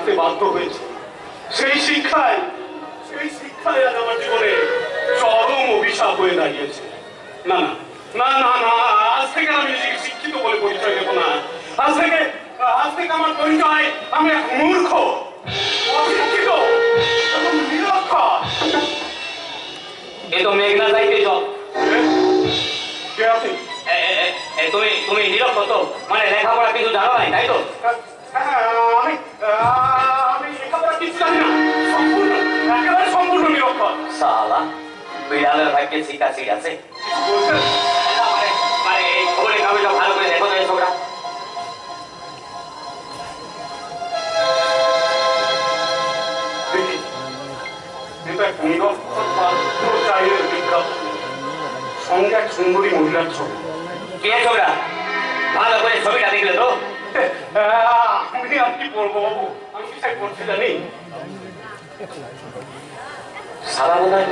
আসতে বাধ্য হয়েছে। সেই শিক্ষায় আজ আমার জীবনে চরম অভিশাপ হয়ে দাঁড়িয়েছে। না না না না না, আজ থেকে আমি নিজেকে শিক্ষিত বলে পরিচয় দেবো না। আজ থেকে আমার পরিচয় আমি এক মূর্খ, অশিক্ষিত এবং নিরক্ষর। এ তো মেঘনা যাইতে চল। কে আছে? তুমি নিরক্ষর তো, মানে লেখাপড়া কিছু জানো নাই, তাই তো? আমি লেখাপড়া কিছু জানি না, সম্পূর্ণ একেবারে সম্পূর্ণ নিরক্ষর। সালা বিড়ালের ভাগ্যে শিক্ষা শিখ আছে। মানে এই খবরের কাগজটা ভালো করে দেখো তো এসবরা। দেখি এটা এক নিরক্ষর পাত্র চাইলের বিজ্ঞাপন, সঙ্গে এক সুন্দরী মহিলার ছবি। কে ছবিটা? ভালো করে ছবিটা দেখলে তো? আমি আর কি বলবো বাবু, আমি কি চাই করতে জানি। সারা বোধ হয়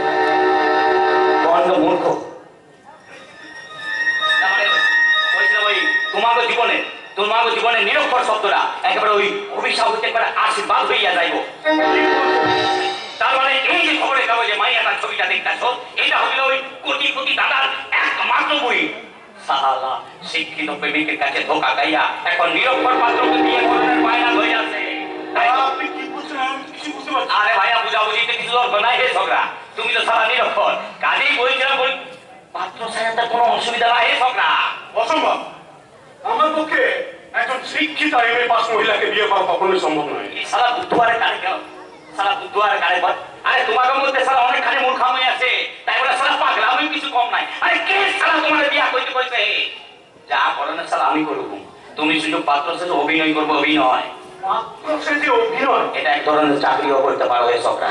বন্ধ মূর্খ। তোমাকে জীবনে নিরক্ষর শব্দটা একেবারে ওই অভিশাপ হতে পারে আশীর্বাদ হইয়া যাইব। তার মানে এই যে খবরের কাগজে মাইয়াটার ছবিটা দেখতেছ, এটা হইল ওই কোটি কোটি দাদার একমাত্র বই। সালা শিক্ষিত প্রেমিকের কাছে ধোকা খাইয়া এখন নিরক্ষর পাত্রকে বিয়ে করার বায়না হয়ে আছে। আপনি কি বুঝছেন? আমি কিছু বুঝতে পারছি। আরে ভাইয়া বুঝাবুঝিতে কিছু দরকার নাই হে ঝগড়া। তুমি তো সারা নিরক্ষর, কাজেই বলছিলাম বই পাত্র ছায়াটা কোনো অসুবিধা নাই হে ঝগড়া। অসম্ভব, আমার পক্ষে একজন শিক্ষিত এমএ পাস মহিলাকে বিয়ে করা কখনোই সম্ভব নয়। সারা বুদ্ধুয়ারে কারে গেল, সারা বুদ্ধুয়ারে কারে বল। আরে তোমাকে মধ্যে সারা অনেকখানি মূর্খামি আছে, তাই বলে সারা পাগলা আমি কিছু কম নাই। আরে কে সারা তোমার বিয়া করতে বলছে? যা করো না সারা আমি করব, তুমি শুধু পাত্র সাথে অভিনয় করবো। অভিনয় এটা এক ধরনের চাকরিও করতে পারো এই সবটা।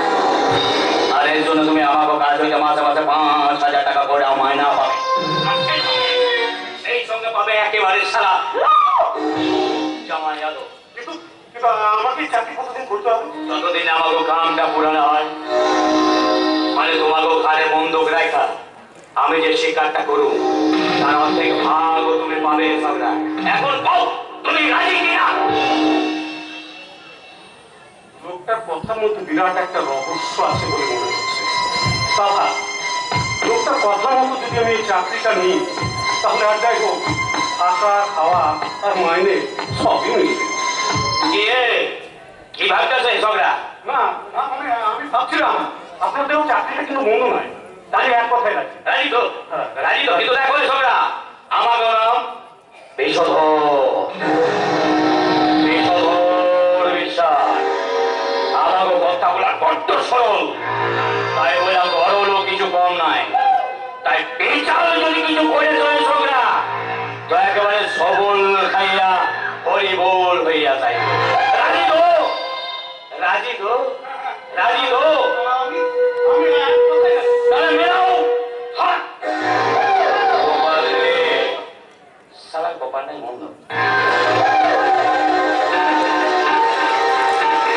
আর এর জন্য তুমি আমাকে কাজ হইতে মাসে মাসে 5,000 টাকা করে মাইনা পাবে। সেই সঙ্গে পাবে একেবারে সারা জামাই আলো। কিন্তু আমাকে চাকরি কতদিন করতে হবে? যতদিন আমাকে কামটা পুরানো হয়, মানে তোমাকে ঘরে বন্ধক রাখা আমি যে শিকারটা করু তার অর্ধেক ভাগও তুমি পাবে সবরা। এখন বল তুমি রাজি কিনা? লোকটার কথার মধ্যে বিরাট একটা রহস্য আছে বলে মনে হচ্ছে। বাবা, লোকটার কথার মতো যদি আমি এই চাকরিটা নিই, তাহলে আর যাই হোক থাকা খাওয়া আর মাইনে সবই মিলবে। কি ভাবতেছো এই সবরা? না না, মানে আমি ভাবছিলাম আপনাদেরও চাকরিটা কিন্তু মন্দ নয়। তাই এক কথাই রাখছি। রাজি তো? রাজি তো? কিন্তু দেখো এই সবরা, আমার নাম বিশ্বাস। আমাকে কথা বলা বড্ড সরল, তাই বলে বড় কিছু কম নাই। তাই পেঁচাল যদি কিছু করে চলে সবরা, তো একেবারে সবল খাইয়া হরিবোল হইয়া যায়। রাজি তো? রাজি তো? রাজি তো?